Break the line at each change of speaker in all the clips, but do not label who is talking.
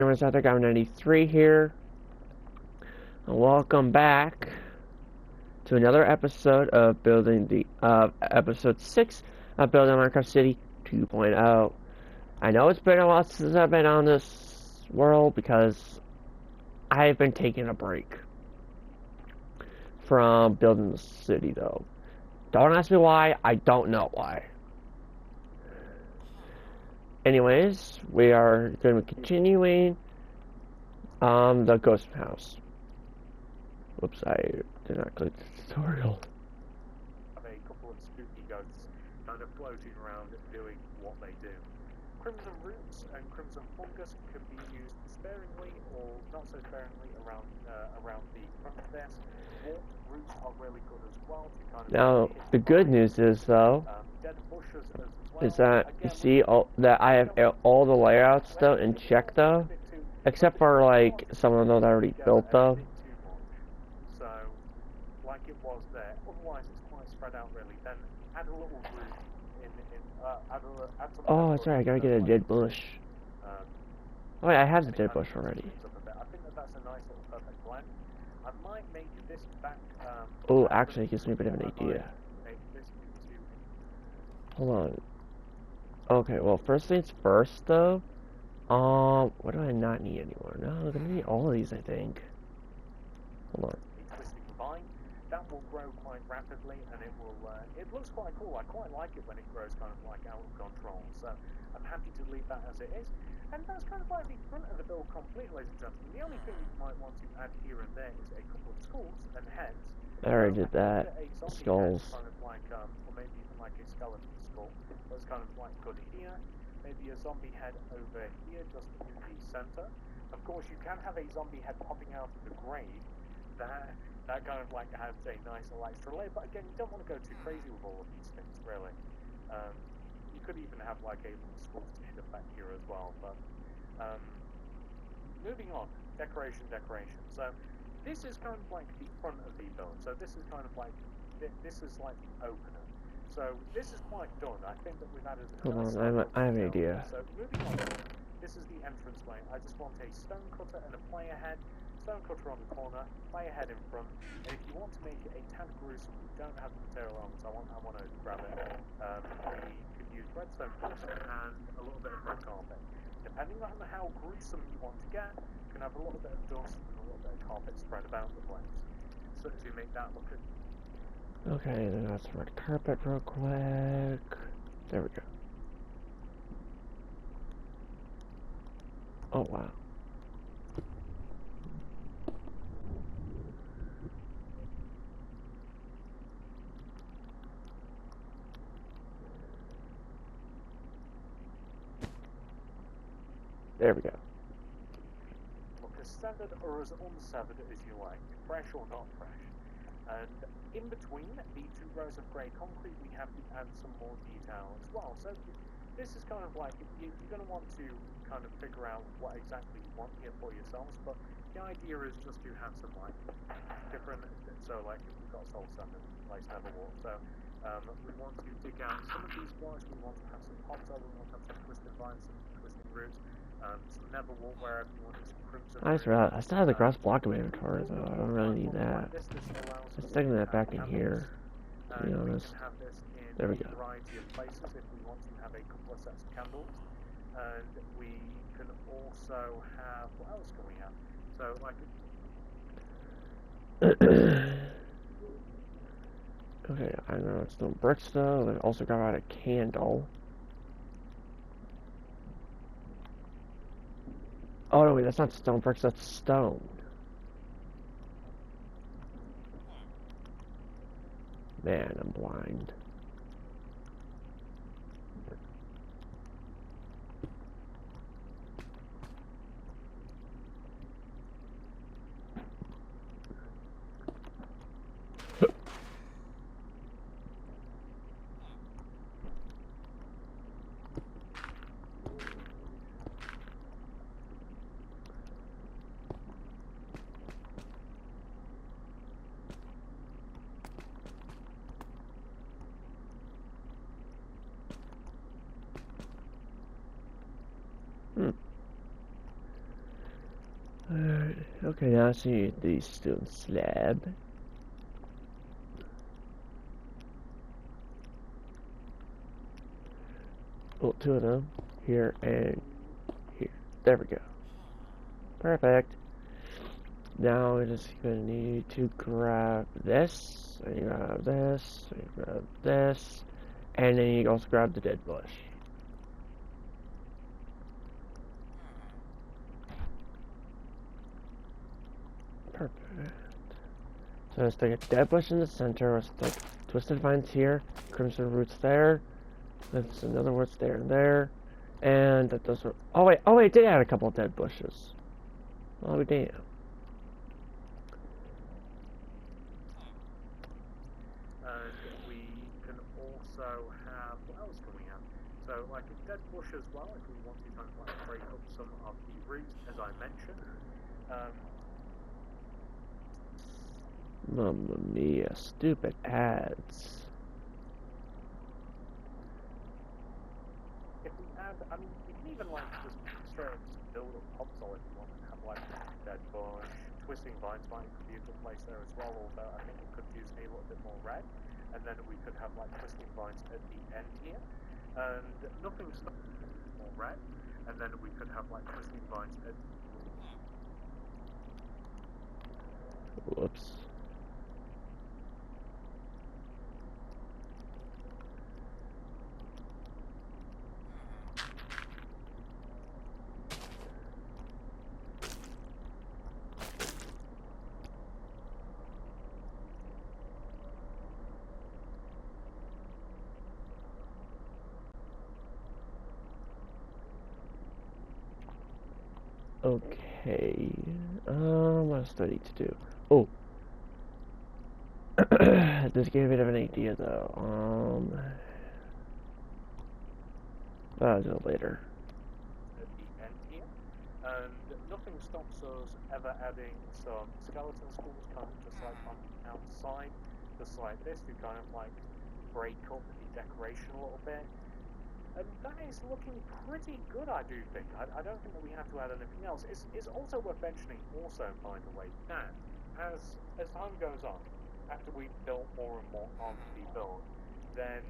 Gamers out there, Guy 93 here, and welcome back to another episode of episode 6 of Building Minecraft City 2.0. I know it's been a while since I've been on this world because I've been taking a break from building the city, though. Don't ask me why, I don't know why. Anyways, we are going to be continuing the ghost house. Whoops, I did not click the tutorial.
Have a couple of spooky ghosts kind of floating around doing what they do. Crimson roots and crimson fungus can be used sparingly or not so sparingly around the front of this. Warp roots are really good as well to kind of.
Now, the good news is though,
dead bushes as well.
is that you see that I have all the layouts though in check though, except for like some of those I already built though.
So, like it was there. Otherwise, it's quite spread out really. Then add a little root add some.
Oh, that's right. I gotta get a dead bush. Oh, yeah, I have the dead bush already.
I think that's a nice little perfect blend. I might make this back.
Oh, actually, it gives me a bit of an idea. Hold on. Okay, well, first things first, though. What do I not need anymore? No, I'm gonna need all of these, I think. Hold on.
Twisting vine. That will grow quite rapidly, and it will. It looks quite cool. I quite like it when it grows kind of like out of control. So I'm happy to leave that as it is. And that's kind of like the front of the build complete, ladies and gentlemen. The only thing you might want to add here and there is a couple of skulls and heads.
I already did that. Skulls.
Kind of like, or maybe even like a skeleton skull. That's kind of like good here. Maybe a zombie head over here, just in the center. Of course, you can have a zombie head popping out of the grave. That kind of like has a nice extra layer. But again, you don't want to go too crazy with all of these things, really. You could even have like a little sculpted effect here as well. But moving on, decoration. So this is kind of like the front of the build. So this is kind of like this is like the opener. So this is quite done. I think that we've added.
Hold on, I have an idea.
So moving on, this is the entrance way. I just want a stone cutter and a player head. Stone cutter on the corner, player head in front. And if you want to make it a tad gruesome, we don't have the material on, so I want to grab it. We could use redstone bricks and a little bit of red carpet. Depending on how gruesome you want to get, you can have a little bit of dust and a little bit of carpet spread about the place. So to make that look good.
Okay, then that's red carpet real quick. There we go. Oh, wow. There we go.
Look as standard or as unsevered as you like, fresh or not fresh. And in between the two rows of grey concrete, we have to add some more detail as well. So this is kind of like, you're going to want to kind of figure out what exactly you want here for yourselves, but the idea is just to have some like different, so like we've got soul sand and place never walk. So we want to dig out some of these blocks, we want to have some hopper, we want to have some twisted vines, some twisting roots. Some never wall wherever you want some crimson.
I still have the grass block in my inventory though. I don't really need that. I'm sticking that back in here, to be honest. There we go.
Variety of places if we want to have a couple of sets of candles, and we can also have what else can we have? So like.
Okay, I know it's no bricks though. I also got out a candle. Oh no, wait, that's not stone bricks, that's stone. Man, I'm blind. Alright, okay, now I see the stone slab. Well, two of them. Here and here. There we go. Perfect. Now we're just gonna need to grab this, and you grab this, and you grab this, and then you also grab the dead bush. Perfect. So let's take a dead bush in the center, let's take twisted vines here, crimson roots there, there's another woods there and there, and that does. Oh wait, it did add a couple of dead bushes. Oh damn.
And we can also have, what else can we have? So like a dead bush as well, if we want to kind of like break up some of the roots, as I mentioned.
Mamma mia, stupid ads.
If we add, I mean, you can even like just straight up just build up Hopsol if you want to have like dead bush. Twisting vines might be a good place there as well, although I think it could use a little bit more red. And then we could have like twisting vines at the end here. And nothing stops more red. And then we could have like twisting vines at
Whoops. Okay, what else do I need to do? Oh, this gave me a bit of an idea though. I'll do it later.
at the end here. And nothing stops us ever adding some skeleton skulls kind of just like on the outside, just like this, to kind of like break up the decoration a little bit. And that is looking pretty good, I do think. I don't think that we have to add anything else. It's also worth mentioning also, by the way, that as time goes on, after we've built more and more on the build, then,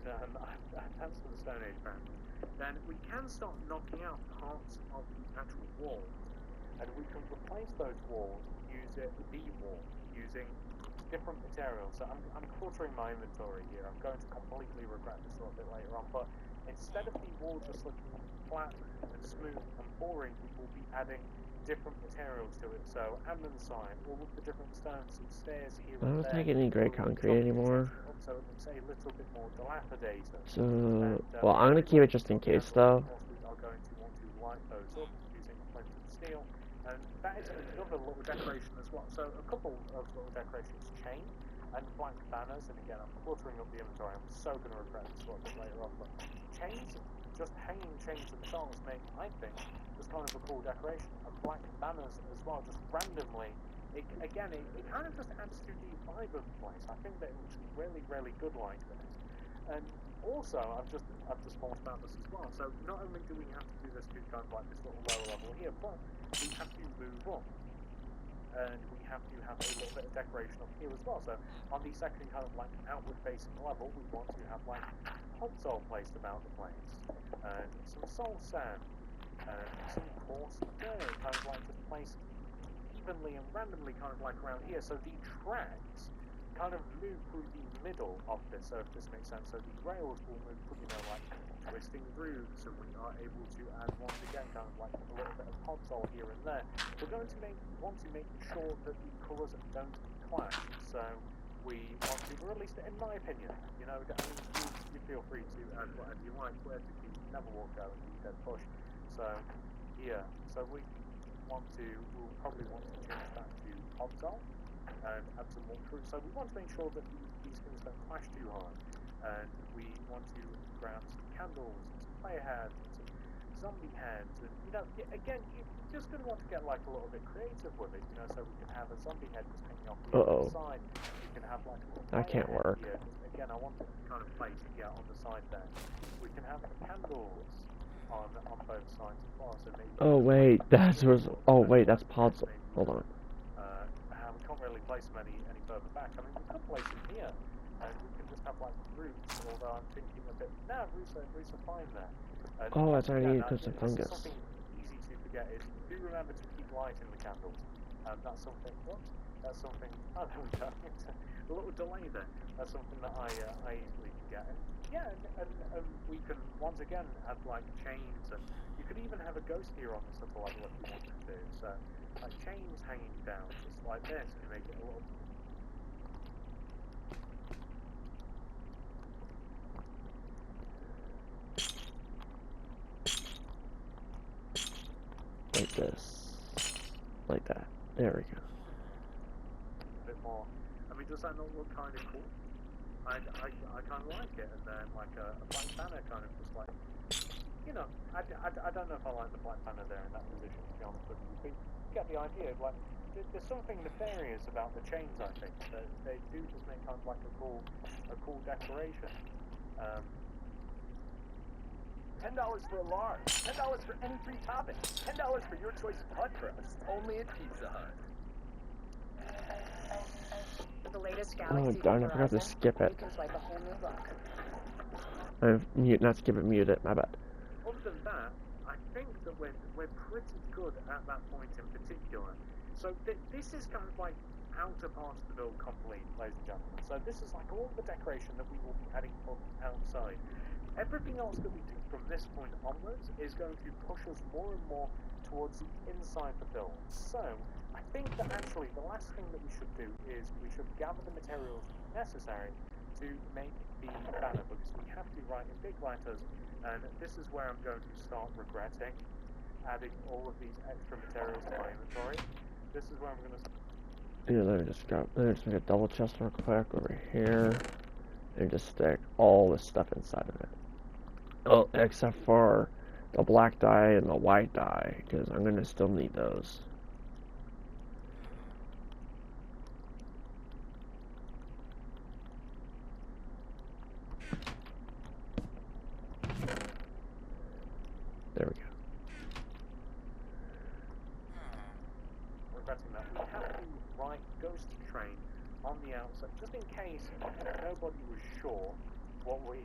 thanks to the Stone Age apparently, then we can start knocking out parts of the actual walls. And we can replace those walls using different materials. So I'm cluttering my inventory here. I'm going to completely regret this a little bit later on, but instead of the wall just looking flat and smooth and boring, we will be adding different materials to it. So andesite, all of the different stones and stairs here
I
and
don't
there.
take any grey concrete anymore.
So it looks a little bit more dilapidated.
So, well, I'm gonna keep it just in case though.
We are going to want to light those up using flint and steel. And that is another little decoration as well. So a couple of little decorations, chain and black banners. And again, I'm cluttering up the inventory. I'm so going to regret this one later on. But chains, just hanging chains themselves make, I think, just kind of a cool decoration. And black banners as well, just randomly. It kind of just adds to the vibe of the place. I think that it looks really, really good like this. And also, I've just thought about this as well. So not only do we have to do this to kind of like this little lower level here, but we have to move up. And we have to have a little bit of decoration up here as well. So on the second kind of like outward facing level, we want to have like hot soil placed about the place. And some soul sand. And some coarse dirt kind of like just placed evenly and randomly kind of like around here. So the tracks kind of move through the middle of this, so if this makes sense. So the rails will move, you know, like twisting roots, and we are able to add once again kind of like a little bit of podzol here and there. We're going to want to make sure that the colours don't clash. So we want to, or at least in my opinion, you know, I mean, you feel free to add whatever you like. Where did the Neverwalk go in the dead bush? So here, so we'll probably want to change that to podzol and add some more fruit. So we want to make sure that these things don't clash too hard. And we want to grab some candles, some player heads, some zombie heads, and you know, again, you're just going to want to get like a little bit creative with it, you know, so we can have a zombie head just hanging off the other side. We can have like a little
that can't work.
Here. Again, I want it to kind of place on the side there. We can have candles on both sides as well. So maybe
oh wait, that's podzol. Hold on.
We can't really place them any further back. I mean, we could place them here, and we could just have like roots. Although I'm thinking a bit. No, roots are fine there.
Oh, that's what I need to
no,
put some fungus.
Something easy to forget is do remember to keep light in the candles. That's something. What? That's something. Oh, there we go. A little delay there. That's something that I easily forget. And yeah, and we can once again have like chains, and you could even have a ghost here on this upper level if you wanted to. So like chains hanging down just like this to make it a little.
Like this. Like that. There we go.
A bit more. I mean, does that not look kind of cool? I kind of like it, and then like a black banner kind of just like, you know, I don't know if I like the black banner there in that position, to be honest with you, but you get the idea. Like, there's something nefarious about the chains. I think that they do just make kind of like a cool decoration. $10 for a large, $10 for any free topping, $10 for your choice of hot crust, only at Pizza Hut.
The latest
Oh
Galaxy
darn, I forgot to skip it.
You can swipe a whole new look.
Not skip it, mute it, my bad.
Other than that, I think that we're pretty good at that point in particular. So this is kind of like outer part of the build complete, ladies and gentlemen. So this is like all the decoration that we will be heading up outside. Everything else that we do from this point onwards is going to push us more and more towards the inside the build. So I think that actually the last thing that we should do is we should gather the materials necessary to make the banner, because we have to write in big letters, and this is where I'm going to start regretting adding all of these extra materials to my inventory. This is where I'm going to start.
Yeah, let me just make a double chest real quick over here. And just stick all this stuff inside of it. Oh, except for the black dye and the white dye, because I'm going to still need those. There we go.
Regretting that. We have to write Ghost Train on the outset, just in case nobody was sure what we've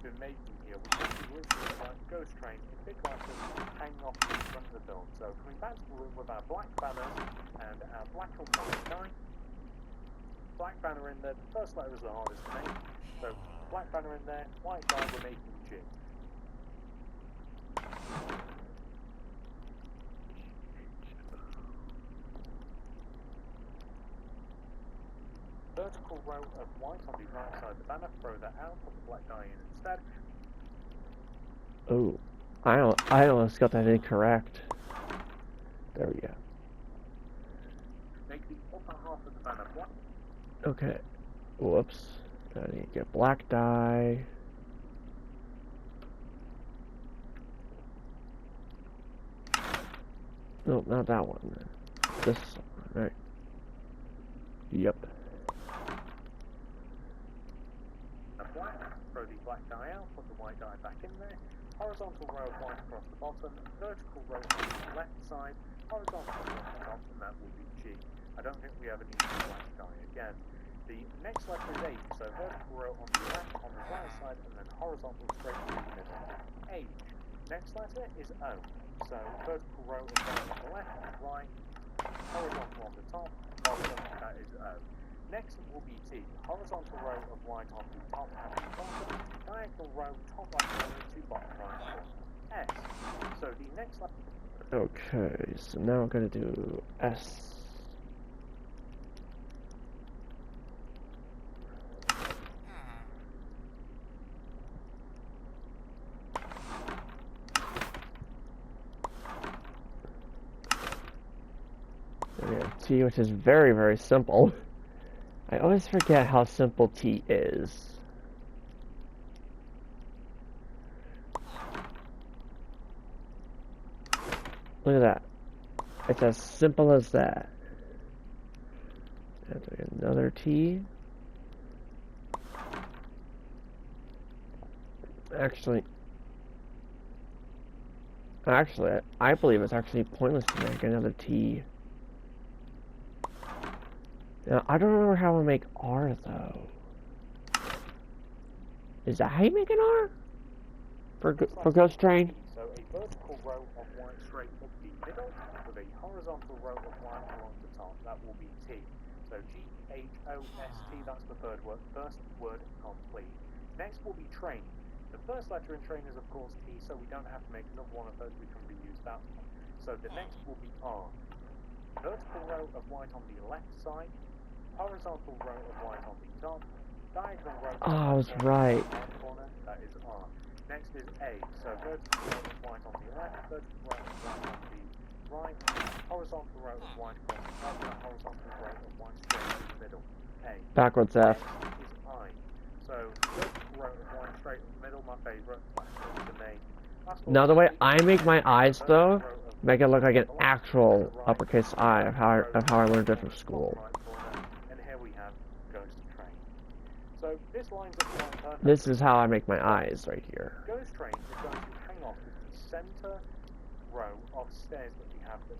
been making here. We have to literally write Ghost Train in big letters hanging off the front of the build. So coming back to the room with our black banners and our black and white dye. Black banner in there. The first letter is the hardest to make. So black banner in there, white dye, we're making G. Vertical row of white on the right side of the banner, throw that out, put the black dye in instead.
Oh, I almost got that incorrect. There we go.
Make the upper half of the banner black.
Okay. Whoops. I need to get black dye. No, not that one. This one, right? Yep.
Black, throw the black dye out, put the white dye back in there. Horizontal row of white across the bottom, vertical row on the left side, horizontal across the top, and that will be G. I don't think we ever need the black dye again. The next letter is H, so vertical row on the left, on the right side, and then horizontal straight through the middle. H. Next letter is O, so vertical row of white on the left, right, horizontal on the top, bottom, that is O. Next will be T, horizontal row of white on the top and the bottom, diagonal row, top right corner to bottom right. S. So the next letter.
Okay, so now we're gonna do S. We have T, which is very, very simple. I always forget how simple T is. Look at that. It's as simple as that. And another T. Actually, I believe it's actually pointless to make another T. Now, I don't remember how to make R, though. Is that how you make an R? For Ghost Train?
So a vertical row of white straight up the middle with a horizontal row of white along the top. That will be T. So G-H-O-S-T, that's the first word complete. Next will be train. The first letter in train is of course T, so we don't have to make another one of those, we can reuse that one. So the next will be R. Vertical row of white on the left side, horizontal row of white on the top, diagonal row
Oh, I was right.
corner, that is R. Next is A, so vertical row of white on the left, vertical row of white on the right, horizontal row of white across the top, and horizontal row of white straight in the middle. A.
Backwards F.
Next is I. So vertical row of white straight in the middle, my favourite. The main.
Now the way I make my eyes, though, make it look like an actual uppercase I of how I learned it from school.
And here we have Ghost Train. So this lines up quite perfect.
This is how I make my eyes right here.
Ghost Train is going to hang off with the centre row of stairs that we have that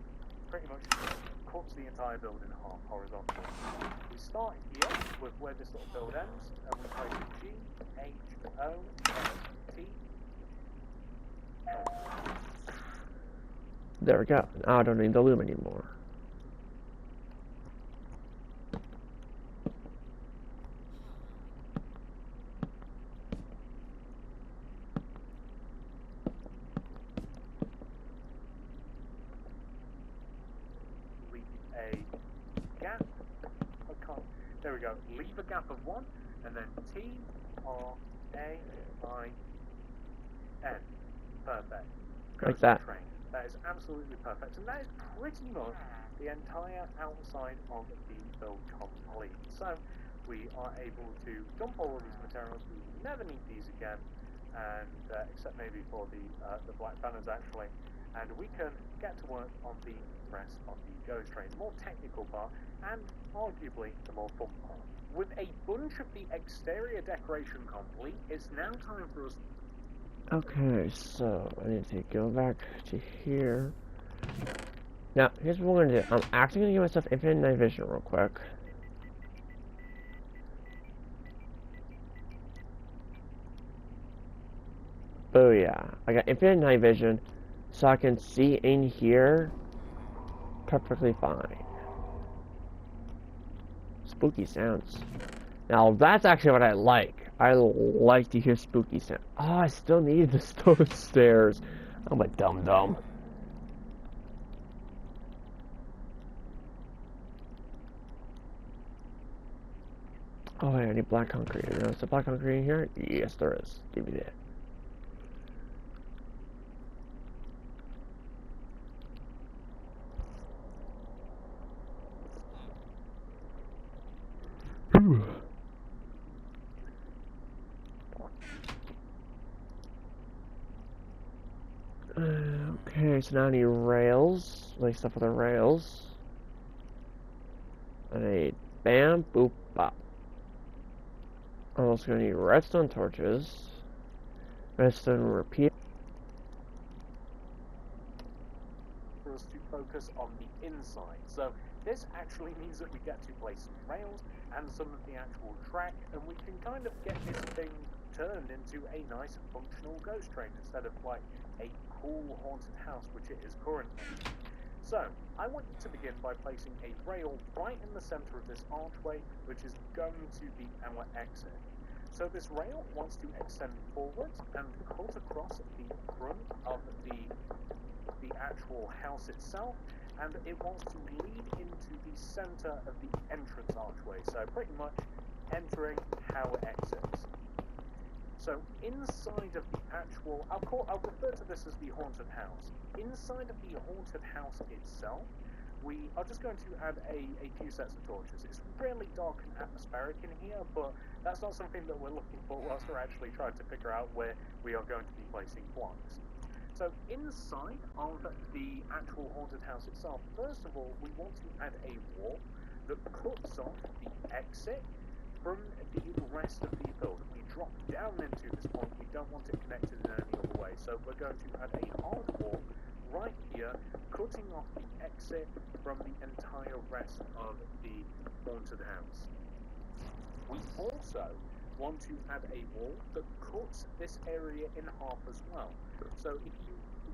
pretty much cuts the entire building in half horizontally. We start here with where this little build ends, and we place a G, H, O, S, T.
There we go. Now I don't need the loom anymore.
Leave a gap. There we go. Leave a gap of 1, and then T, R, A, I, N. Perfect.
Like that.
Train. That is absolutely perfect, and that is pretty much the entire outside of the build complete. So we are able to dump all of these materials. We will never need these again, and except maybe for the black banners actually. And we can get to work on the rest of the Ghost Train, the more technical part, and arguably the more fun part. With a bunch of the exterior decoration complete, it's now time for us.
Okay, so I need to go back to here. Now, here's what we're gonna do. I'm actually gonna give myself infinite night vision real quick. Oh yeah, I got infinite night vision, so I can see in here perfectly fine. Spooky sounds. Now that's actually what I like. I like to hear spooky sound. Oh, I still need those stairs. I'm a dum-dum. Oh, wait, I need black concrete. Is there black concrete in here? Yes, there is. Give me that. Okay, so now I need rails. Like stuff for the rails. I need bam, boop, bop. I'm also gonna need redstone torches. Redstone repeat.
For us to focus on the inside. So this actually means that we get to place some rails and some of the actual track, and we can kind of get this thing turned into a nice functional Ghost Train instead of like a cool haunted house, which it is currently. So I want you to begin by placing a rail right in the center of this archway, which is going to be our exit. So this rail wants to extend forward and cut across the front of the actual house itself, and it wants to lead into the center of the entrance archway, so pretty much entering how it exits. So inside of the actual, I'll refer to this as the haunted house. Inside of the haunted house itself, we are just going to add a few sets of torches. It's really dark and atmospheric in here, but that's not something that we're looking for whilst we're actually trying to figure out where we are going to be placing blocks. So inside of the actual haunted house itself, first of all, we want to add a wall that cuts off the exit from the rest of the building. We drop down into this point, we don't want it connected in any other way, so we're going to add a hard wall right here, cutting off the exit from the entire rest of the haunted house. We also want to add a wall that cuts this area in half as well. So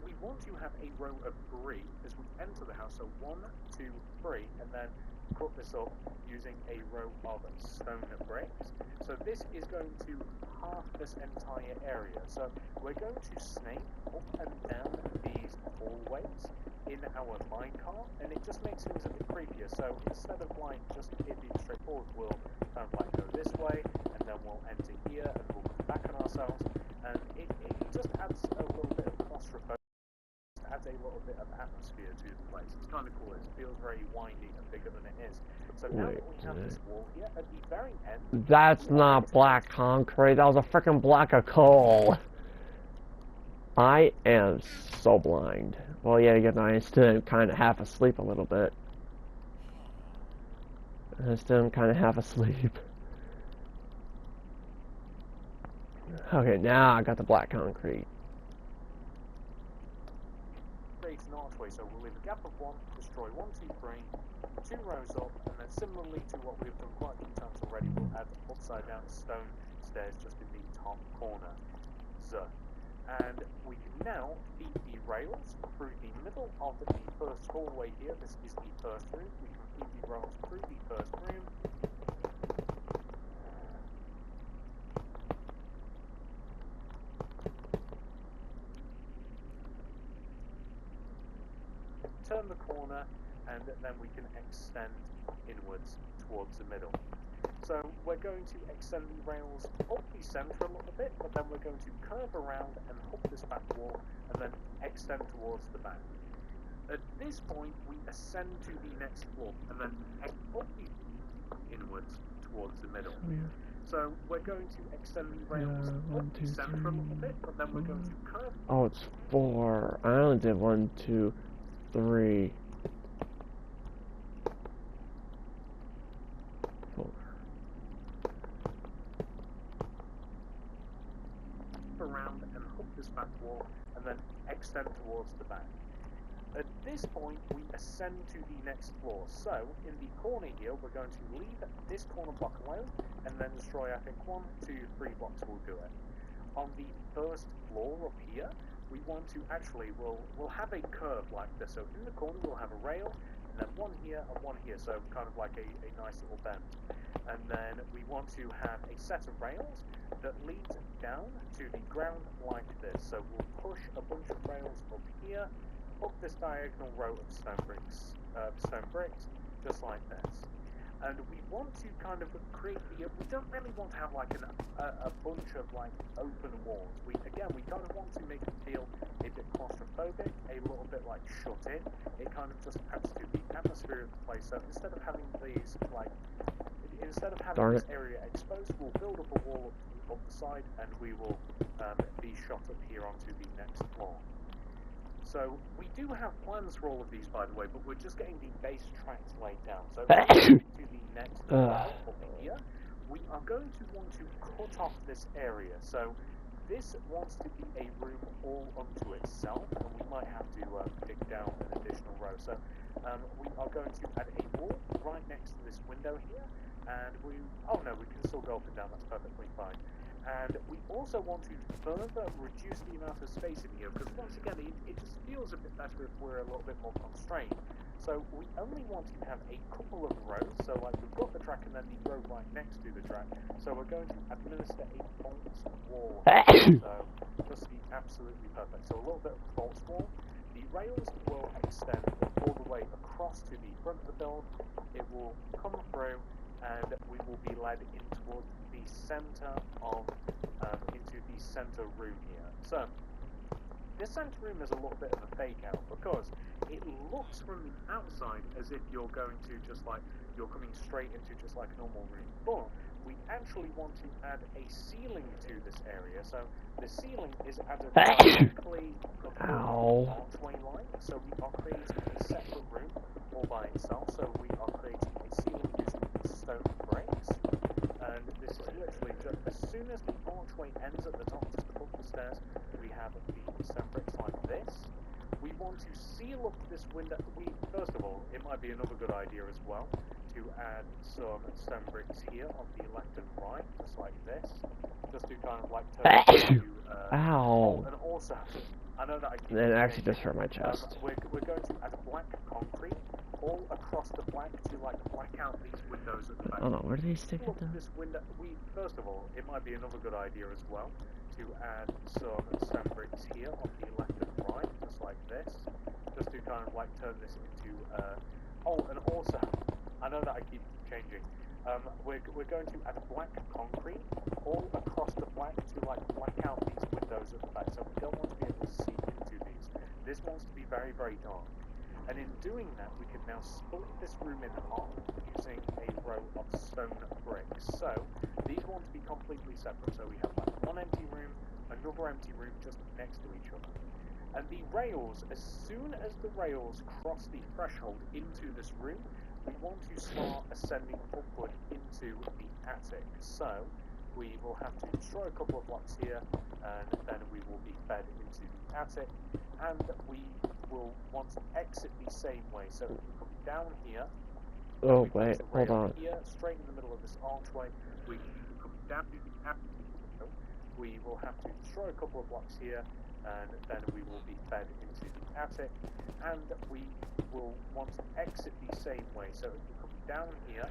we want to have a row of 3 as we enter the house. So 1, 2, 3, and then cut this up using a row of stone bricks. So this is going to half this entire area. So we're going to snake up and down these hallways in our minecart, and it just makes things a bit creepier. So instead of like just it being straightforward, we'll kind of like go this way, and then we'll enter here, and we'll come back on ourselves, and it just adds a little bit of claustrophobia. Adds a little bit of atmosphere to the place. It's kind of cool. It feels very windy and bigger than it is. So now that we have this wall here, at the very end...
That's not black concrete. That was a freaking block of coal. I am so blind. Well, yeah, again, I still kind of half asleep a little bit. I still am kind of half asleep. Okay, now I got the black concrete.
Create an archway, so we'll leave a gap of 1, destroy 1, 2, 3, 2 rows up, and then similarly to what we've done quite a few times already, we'll add upside down stone stairs just in the top corner. And we can now feed the rails through the middle of the first hallway here. This is the first room. We can feed the rails through the first room. Turn the corner, and then we can extend inwards towards the middle. So we're going to extend the rails up the centre a little bit, but then we're going to curve around and hook this back wall, and then extend towards the back. At this point, we ascend to the next floor, and then up the inwards towards the middle. So we're going to extend the rails up the centre a little bit, but then we're going to curve.
Oh, it's 4. I only did 1, 2, 3. 4.
Around and hook this back wall, and then extend towards the back. At this point, we ascend to the next floor. So, in the corner here, we're going to leave this corner block alone, and then destroy, I think, 1, 2, 3 blocks will do it. On the first floor up here, we want to actually, we'll have a curve like this. So in the corner, we'll have a rail, and then 1 here and 1 here. So kind of like a nice little bend. And then we want to have a set of rails that leads down to the ground like this. So we'll push a bunch of rails up here, up this diagonal row of stone bricks, just like this. And we want to kind of create the, we don't really want to have like a bunch of like open walls. We kind of want to make it feel a bit claustrophobic, a little bit like shut in. It kind of just adds to the atmosphere of the place. So instead of having these like, this area exposed, we'll build up a wall up the side, and we will be shot up here onto the next floor. So we do have plans for all of these, by the way, but we're just getting the base tracks laid down. So to the next level up here, we are going to want to cut off this area. So this wants to be a room all unto itself, and we might have to dig down an additional row. So we are going to add a wall right next to this window here, and we can still go up and down. That's perfectly fine. And we also want to further reduce the amount of space in here, because once again, it just feels a bit better if we're a little bit more constrained. So we only want to have a couple of rows, so like we've got the track and then the row right next to the track. So we're going to administer a false wall here. So just be absolutely perfect. So a little bit of a false wall. The rails will extend all the way across to the front of the build. It will come through, and we will be led in towards the center of, into the center room here. So, this center room is a little bit of a fake out, because it looks from the outside as if you're going to just like, you're coming straight into just like a normal room, but we actually want to add a ceiling to this area. So, the ceiling is added directly above the archway line, so we are creating a separate room all by itself. So we are creating a ceiling using stone bricks, and this is literally just as soon as the archway ends at the top, just above the stairs, we have the stone bricks like this. we want to seal up this window. First of all, it might be another good idea as well to add some stone bricks here on the left and right, just like this, just to kind of like turn it into.
Ow!
And also, I know that I keep
It actually just hurt my chest.
we're going to add black concrete all across the flank to like black out these windows at the back.
I don't know, where do they stick it though?
This window, first of all, it might be another good idea as well to add some stone bricks here on the left and right, just like this, just to kind of like turn this into. And also, I know that I keep changing. We're going to add black concrete all across the flank to like black out these windows at the back, so we don't want to be able to see into these. This wants to be very, very dark. And in doing that, we can now split this room in half using a row of stone bricks. So these want to be completely separate. So we have like one empty room, another empty room just next to each other. And the rails, as soon as the rails cross the threshold into this room, we want to start ascending upward into the attic. So we will have to destroy a couple of blocks here, and then we will be fed into the attic. And we will want to exit the same way. So we can come down here.
Oh wait, hold on.
Here, straight in the middle of this archway. We can come down to the attic. We will have to destroy a couple of blocks here, and then we will be fed into the attic. And we will want to exit the same way. So if we come down here,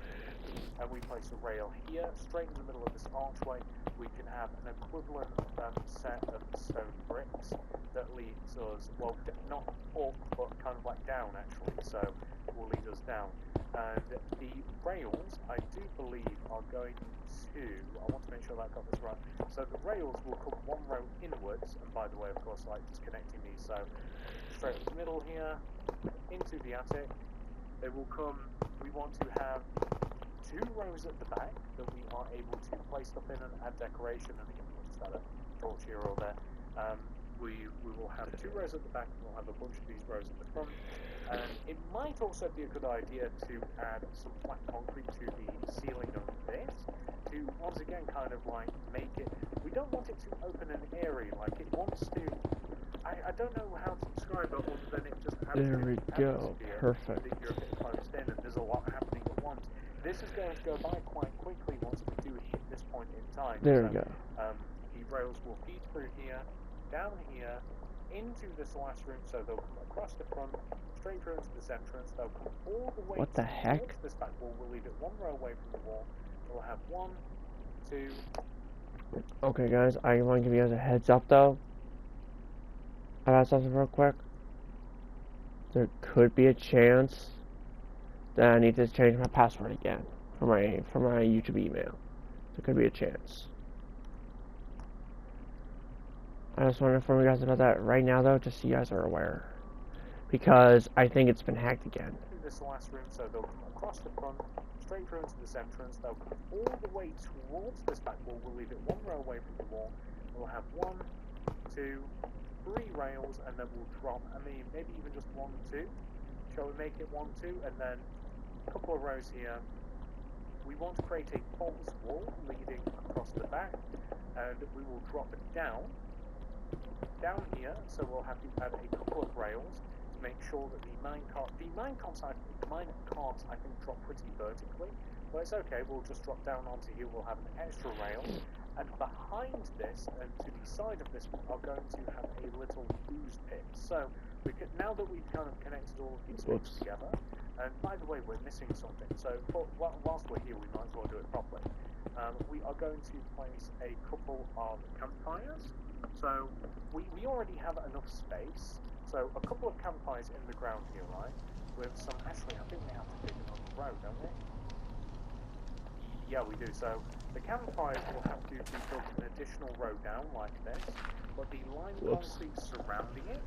and we place a rail here, straight in the middle of this archway, we can have an equivalent set of stone bricks that leads us, well, not up, but kind of like down actually, so it will lead us down. And the rails, I do believe, are going to, I want to make sure that I got this right, so the rails will come one row inwards, and by the way, of course, like just connecting these, so straight in the middle here, into the attic. They will come, we want to have 2 rows at the back that we are able to place stuff in and add decoration, and again, we'll just add a torch here or there. We will have 2 rows at the back, and we'll have a bunch of these rows at the front. And it might also be a good idea to add some black concrete to the ceiling of this, to once again kind of like make it, we don't want it to open an area, like it wants to, I don't know how to describe it other than it just adds
There we go, perfect.
That you're a bit closed in and there's a lot happening at once. This is going to go by quite quickly once we do hit this point in time.
There we go.
The rails will feed through here, down here, into this last room, so they'll come across the front, straight through into this entrance, they'll come all the way
What the heck?
towards this back wall, we'll leave it 1 row away from the wall, we'll have 1, 2...
Okay guys, I want to give you guys a heads up though. About something real quick. There could be a chance that I need to change my password again for my YouTube email. There could be a chance. I just want to inform you guys about that right now though, just so you guys are aware. Because I think it's been hacked again.
This last room, so they'll come across the front, straight through into this entrance, they'll come all the way towards this back wall, we'll leave it 1 row away from the wall, we'll have 1, 2, 3 rails, and then we'll drop, maybe even just 1, 2, shall we make it 1, 2, and then a couple of rows here. We want to create a false wall leading across the back, and we will drop it down here, so we'll have to add a couple of rails to make sure that the mine carts I think drop pretty vertically, but it's okay, we'll just drop down onto here, we'll have an extra rail, and behind this, and to the side of this, we are going to have a little booze pit. So, now that we've kind of connected all of these bits together, and by the way, we're missing something, so whilst we're here, we might as well do it properly. We are going to place a couple of campfires. So, we already have enough space, so a couple of campfires in the ground here, right? With some, actually, I think we have to dig another row, don't we? Yeah, we do. So the campfires will have to be built an additional row down like this, but the lime concrete surrounding it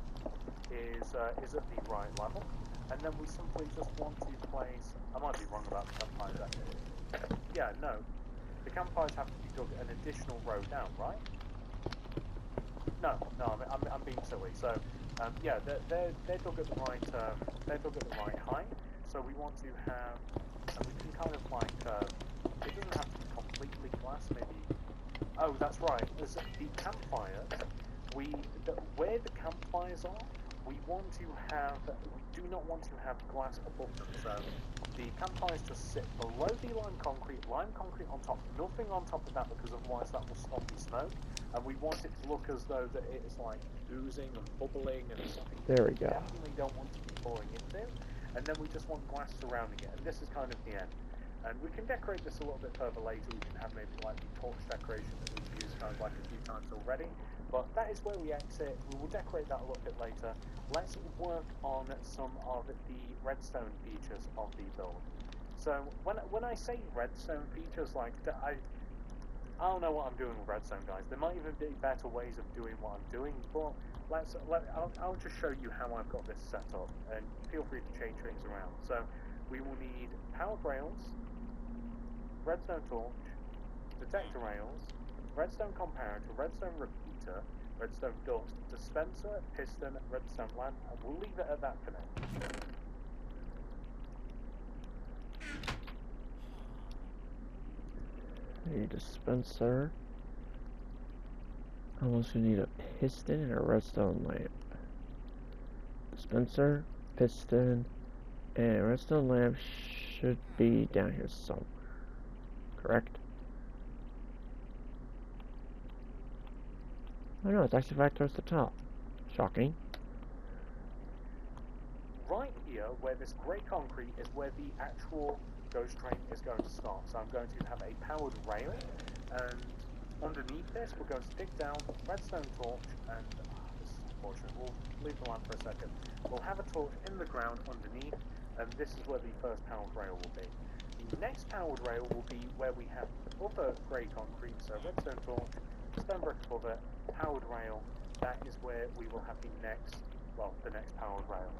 is at the right level, and then we simply just want to place. I might be wrong about the campfires actually. Yeah, no, the campfires have to be dug an additional row down, right? No, I'm being silly. So yeah, they're dug at the right height. So we want to have, and we can kind of like. It doesn't have to be completely glass, maybe. Oh, that's right. There's the campfires. Where the campfires are, we do not want to have glass above them. So the campfires just sit below the lime concrete on top, nothing on top of that, because otherwise that will stop the smoke. And we want it to look as though that it's like oozing and bubbling and something.
There we go.
Definitely don't want to be pouring into. And then we just want glass surrounding it, and this is kind of the end. And we can decorate this a little bit further later. We can have maybe like the torch decoration that we've used kind of like a few times already. But that is where we exit. We will decorate that a little bit later. Let's work on some of the redstone features of the build. So when I say redstone features, like I don't know what I'm doing with redstone, guys. There might even be better ways of doing what I'm doing, but I'll just show you how I've got this set up, and feel free to change things around. So we will need powered rails, redstone torch, detector rails, redstone comparator, redstone repeater, redstone dust, dispenser, piston, redstone lamp, and we'll leave it at that for now.
A dispenser. I also need a piston and a redstone lamp. Dispenser, piston, and redstone lamp should be down here somewhere. Correct? Oh no, it's actually back towards the top. Shocking.
Right here, where this grey concrete is where the actual ghost train is going to start. So I'm going to have a powered rail, and underneath this we're going to dig down redstone torch, and this is unfortunate, we'll leave the lamp for a second. We'll have a torch in the ground underneath, and this is where the first powered rail will be. The next powered rail will be where we have other grey concrete, so redstone torch, stone brick above it, powered rail. That is where we will have the next powered rail.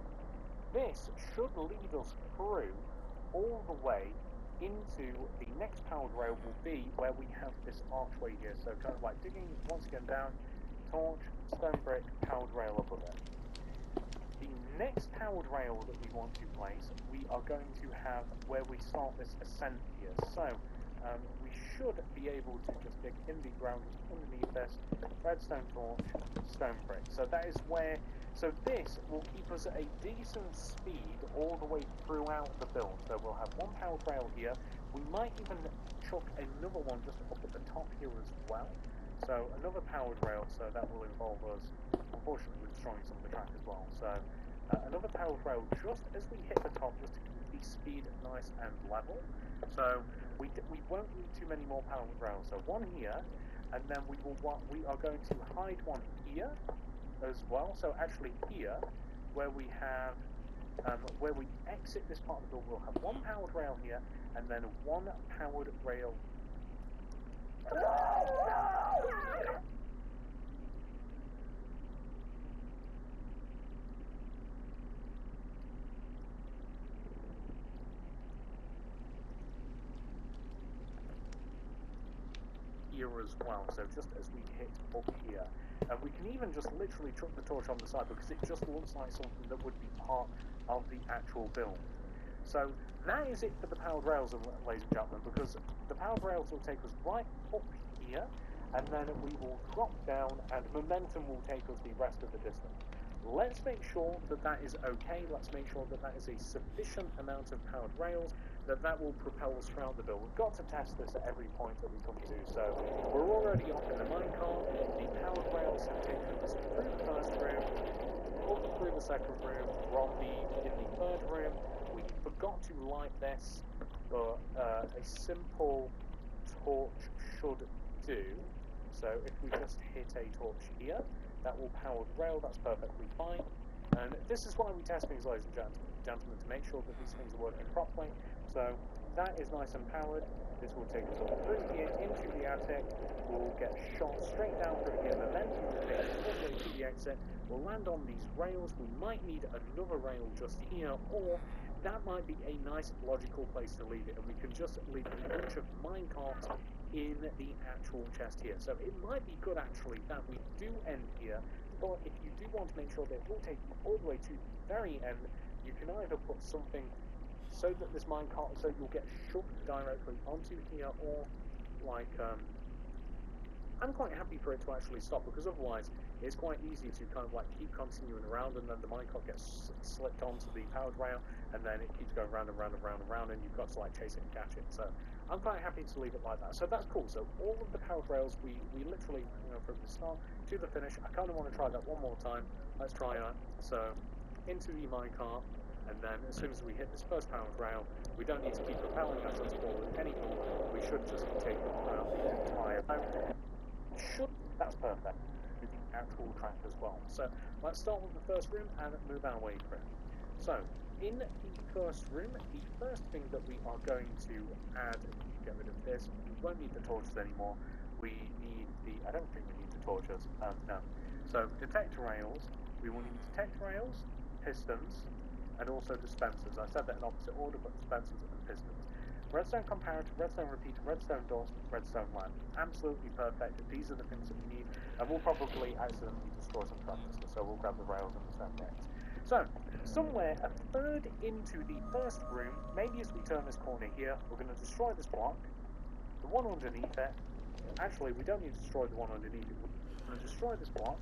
This should lead us through all the way into the next powered rail will be where we have this archway here. So kind of like digging once again down, torch, stone brick, powered rail above it. The next powered rail that we want to place, we are going to have where we start this ascent here. So we should be able to just dig in the ground underneath this, redstone torch, stone brick. So that is where. So this will keep us at a decent speed all the way throughout the build. So we'll have one powered rail here. We might even chuck another one just up at the top here as well. So another powered rail, so that will involve us, unfortunately, destroying some of the track as well. So another powered rail just as we hit the top, just to keep the speed nice and level. So we won't need too many more powered rails. So one here, and then we are going to hide one here as well. So actually here, where we have, where we exit this part of the build, we'll have one powered rail here, and then one powered rail. Here as well, so just as we hit up here. And we can even just literally chuck the torch on the side because it just looks like something that would be part of the actual build. So that is it for the powered rails, ladies and gentlemen, because the powered rails will take us right up here, and then we will drop down, and momentum will take us the rest of the distance. Let's make sure that that is okay. Let's make sure that that is a sufficient amount of powered rails, that will propel us throughout the build. We've got to test this at every point that we come to. So we're already up in the minecart. The powered rails have taken us through the first room, up through the second room. We're in the third room. We forgot to light this, but a simple torch should do. So if we just hit a torch here, that will power the rail. That's perfectly fine. And this is why we test things, ladies and gentlemen, to make sure that these things are working properly. So that is nice and powered. This will take us up through here into the attic. We'll get shot straight down through here. Momentum will take us all the way to the exit. We'll land on these rails. We might need another rail just here, or that might be a nice logical place to leave it, and we can just leave a bunch of minecarts in the actual chest here. So it might be good actually that we do end here, but if you do want to make sure that it will take you all the way to the very end, you can either put something so that this minecart, so you'll get shoved directly onto here, or like I'm quite happy for it to actually stop, because otherwise it's quite easy to kind of like keep continuing around, and then the minecart gets slipped onto the powered rail, and then it keeps going round and round and round and round, and you've got to like chase it and catch it. So I'm quite happy to leave it like that. So that's cool. So all of the powered rails, we literally, you know, from the start to the finish. I kind of want to try that one more time. Let's try that. So into the minecart, and then as soon as we hit this first powered rail, we don't need to keep propelling ourselves forward anymore. We should just take it around the entire boat. That's perfect. With the actual track as well. So let's start with the first room and move our way through. So in the first room, the first thing that we are going to add, get rid of this. We won't need the torches anymore. We need the. I don't think we need the torches. No. So detector rails. We will need detector rails, pistons, and also dispensers. I said that in opposite order, but dispensers and pistons. Redstone comparator, redstone repeater, redstone dust, redstone lamp. Absolutely perfect. These are the things that we need, and we'll probably accidentally destroy some transistors, so we'll grab the rails and the stone bricks. So, somewhere a third into the first room, maybe as we turn this corner here, we're going to destroy this block, the one underneath it. Actually, we don't need to destroy the one underneath it. We're going to destroy this block.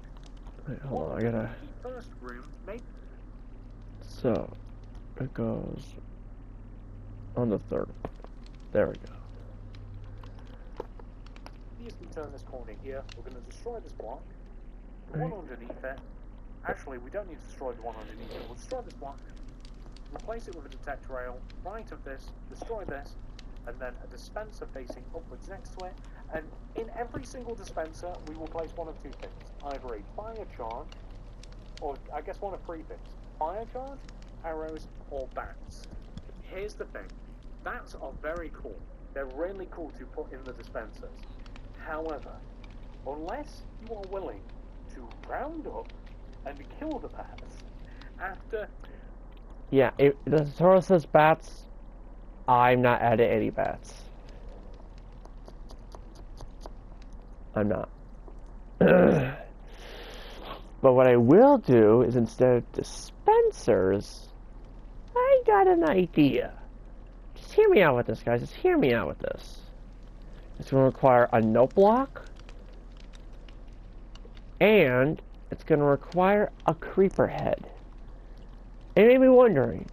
Wait, hold on, I gotta...
The first room, maybe...
So, it goes on the third. There we go.
As we turn this corner here, we're going to destroy this block. The one underneath it. Actually, we don't need to destroy the one underneath it. We'll destroy this block, replace it with a detector rail, right of this, destroy this, and then a dispenser facing upwards next to it. And in every single dispenser, we will place one of two things. Either a fire charge, or I guess one of three things. Fire charge, arrows, or bats. Here's the thing. Bats are very cool. They're really cool to put in the dispensers. However, unless you are willing to round up and kill the bats after...
Yeah, if the tutorial says bats, I'm not adding any bats. I'm not. But what I will do is instead of dispensers, I got an idea. Just hear me out with this, guys. Just hear me out with this. It's going to require a note block, and it's going to require a creeper head. And you may be wondering.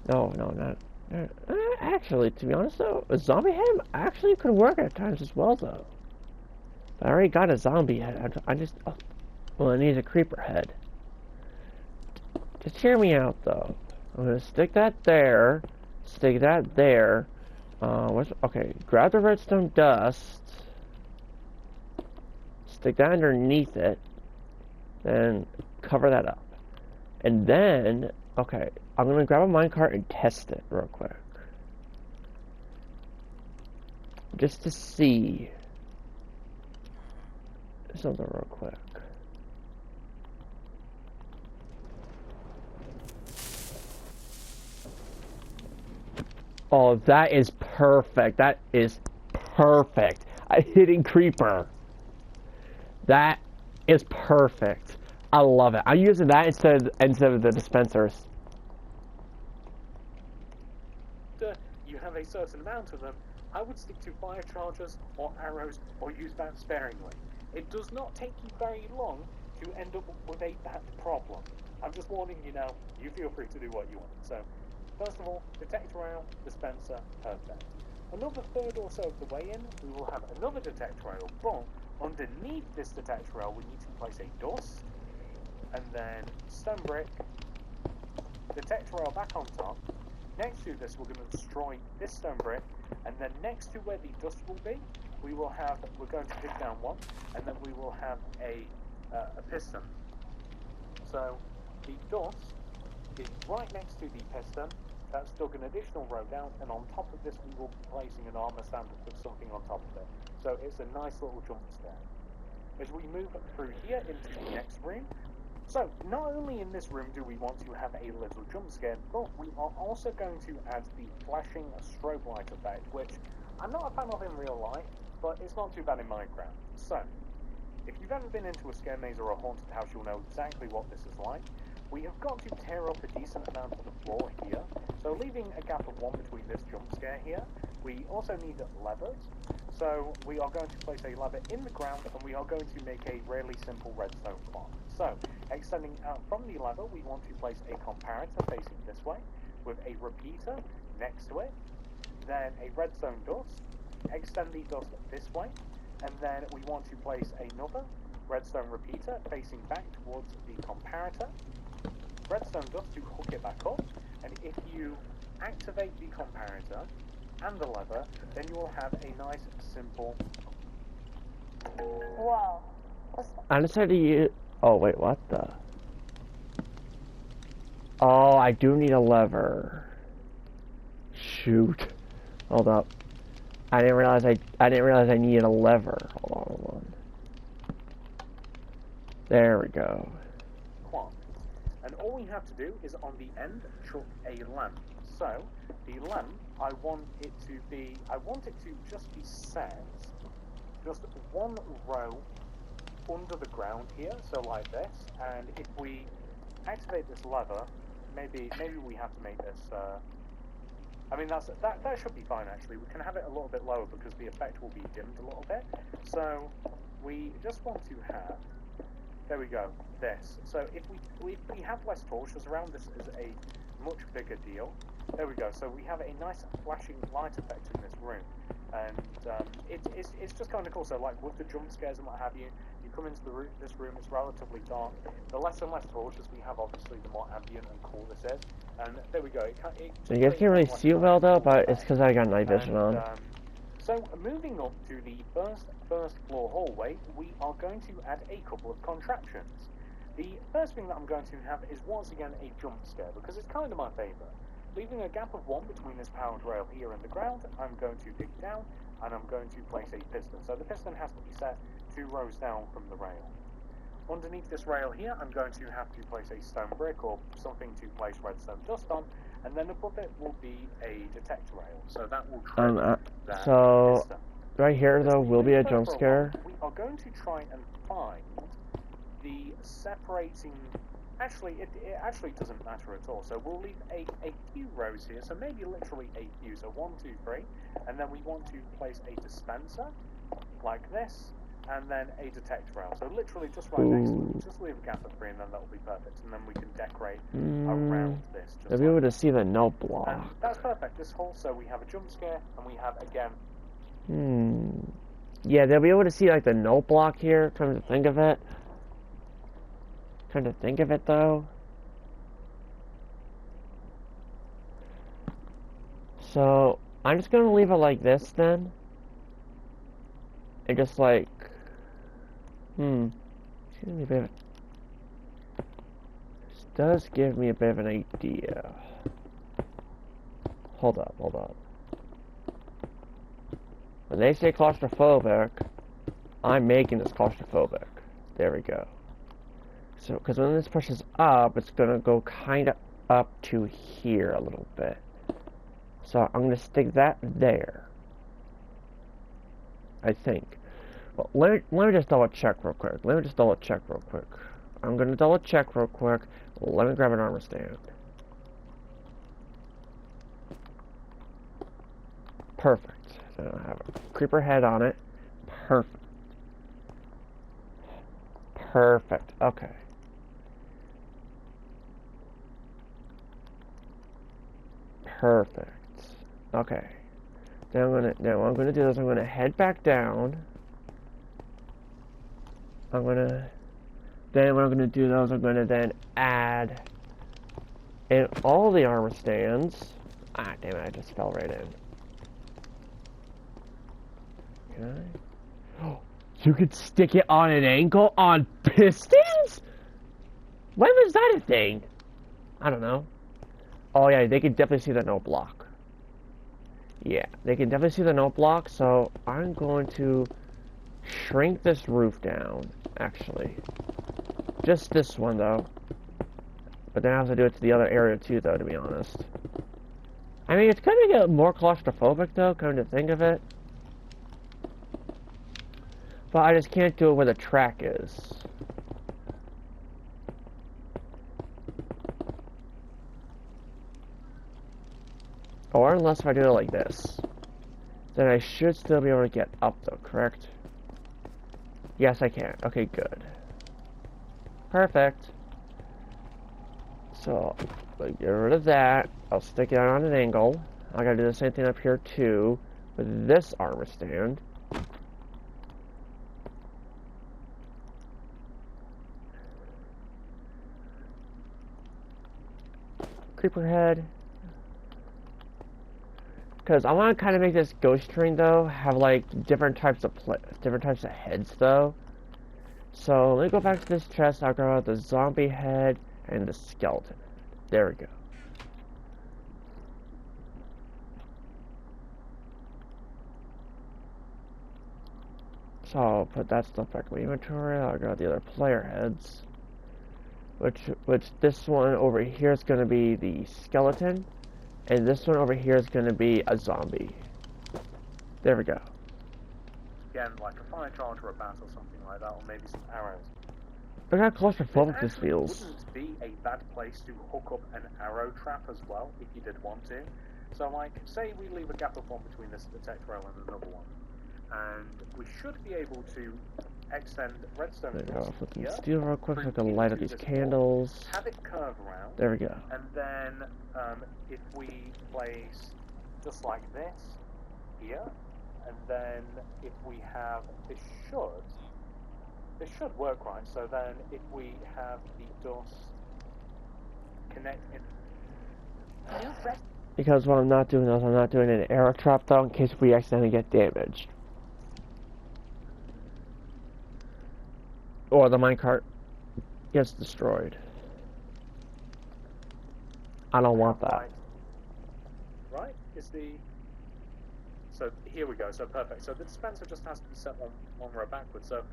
No, not. Actually, to be honest though, a zombie head actually could work at times as well though. But I already got a zombie head. Well, it needs a creeper head. Just hear me out though. I'm gonna stick that there. Stick that there. Okay, grab the redstone dust. Stick that underneath it. Then cover that up. And then, okay, I'm gonna grab a minecart and test it real quick. Just to see something real quick. Oh, that is perfect. That is perfect. A hidden creeper. That is perfect. I love it. I'm using that instead of the dispensers.
You have a certain amount of them. I would stick to fire charges or arrows or use that sparingly. It does not take you very long to end up with a bat problem. I'm just warning you now. You feel free to do what you want. So, first of all, detector rail, dispenser, perfect. Another third or so of the way in, we will have another detector rail, but underneath this detector rail, we need to place a dust, and then stone brick, detector rail back on top. Next to this, we're going to destroy this stone brick, and then next to where the dust will be, we're going to dig down one, and then we will have a piston. So the dust is right next to the piston. That's dug an additional row down, and on top of this, we will be placing an armor stand with something on top of it. So it's a nice little jump scare. As we move through here into the next room, so not only in this room do we want to have a little jump scare, but we are also going to add the flashing strobe light effect, which I'm not a fan of in real life, but it's not too bad in Minecraft. So, if you've ever been into a scare maze or a haunted house, you'll know exactly what this is like. We have got to tear up a decent amount of the floor here, so leaving a gap of one between this jump scare here, We also need levers. So we are going to place a lever in the ground, and we are going to make a really simple redstone clock. So, extending out from the lever, we want to place a comparator facing this way, with a repeater next to it, then a redstone dust, extend the dust this way, and then we want to place another redstone repeater facing back towards the comparator, redstone dust to hook it back up, and if you activate the comparator and the lever, then you will have a nice, simple...
Whoa. What's that?
I decided to use... Oh, wait, what the... Oh, I do need a lever. Shoot. Hold up. I didn't realize I needed a lever. Hold on. There we go.
Clock. And all we have to do is on the end chuck a lamp. So the lamp, I want it to just be set just one row under the ground here, so like this. And if we activate this lever, maybe we have to make this. I mean that should be fine actually. We can have it a little bit lower because the effect will be dimmed a little bit. So we just want to have. There we go. This. So if we have less torches around, this is a much bigger deal. There we go. So we have a nice flashing light effect in this room, and it's just kind of cool. So like with the jump scares and what have you, you come into this room. It's relatively dark. The less and less torches we have, obviously, the more ambient and cool this is. And there we go.
So you guys can't really see it well though, but it's because I got night vision on.
So moving up to the first floor hallway, we are going to add a couple of contraptions. The first thing that I'm going to have is once again a jump scare, because it's kind of my favourite. Leaving a gap of 1 between this powered rail here and the ground, I'm going to dig down and I'm going to place a piston. So the piston has to be set 2 rows down from the rail. Underneath this rail here, I'm going to have to place a stone brick or something to place redstone dust on, and then above it will be a detect rail. So that will trigger that piston.
Right here though will be a jump scare.
We are going to try and find the separating. Actually, it actually doesn't matter at all. So we'll leave a few rows here. So maybe literally a few. So 1, 2, 3, and then we want to place a dispenser like this, and then a detect rail. So literally just right next to it. Just leave a gap of 3, and then that will be perfect. And then we can decorate around this.
They'll be able to see the no block.
And that's perfect. This hole. So we have a jump scare, and we have again.
Yeah, they'll be able to see like the no block here. Come to think of it. Though. So I'm just gonna leave it like this then. And just like this does give me a bit of an idea. Hold up. When they say claustrophobic, I'm making this claustrophobic. There we go. So, because when this pushes up, it's going to go kind of up to here a little bit. So, I'm going to stick that there. I think. Well, let me just double check real quick. I'm going to double check real quick. Let me grab an armor stand. Perfect. So, I have a creeper head on it. Perfect. Okay. Perfect. Okay. Now what I'm gonna do is I'm gonna head back down. Then what I'm gonna do though is I'm gonna then add in all the armor stands. Ah, damn it! I just fell right in. Can I? Oh, you could stick it on an angle on pistons? When was that a thing? I don't know. Oh yeah, they can definitely see the no block. Yeah, they can definitely see the no block, so I'm going to shrink this roof down, actually. Just this one, though. But then I have to do it to the other area, too, though, to be honest. I mean, it's going to get more claustrophobic, though, come to think of it. But I just can't do it where the track is. Or unless if I do it like this. Then I should still be able to get up though, correct? Yes, I can. Okay, good. Perfect. So, I'll get rid of that. I'll stick it on an angle. I gotta do the same thing up here too, with this armor stand. Creeper head. Because I want to kind of make this ghost train though have like different types of heads though. So let me go back to this chest. I'll grab out the zombie head and the skeleton. There we go. So I'll put that stuff back in my inventory. I'll grab the other player heads. Which this one over here is going to be the skeleton. And this one over here is going to be a zombie. There we go.
Again, like a fire charge or a bat or something like that, or maybe some arrows.
Look how claustrophobic this feels.
Wouldn't be a bad place to hook up an arrow trap as well, if you did want to. So, like, say we leave a gap of one between this detect rail and another one, and we should be able to extend redstone.
There we go. Flip some steel real quick so I can light up these candles.
Have it curve around.
There we go.
And then, if we place just like this here, and then if we have this should work right. So then, if we have the dust connect in.
Because what I'm not doing is I'm not doing an arrow trap though, in case we accidentally get damaged. Or the minecart gets destroyed. I don't want that.
Right, is the... So here we go, so perfect. So the dispenser just has to be set one row backwards. So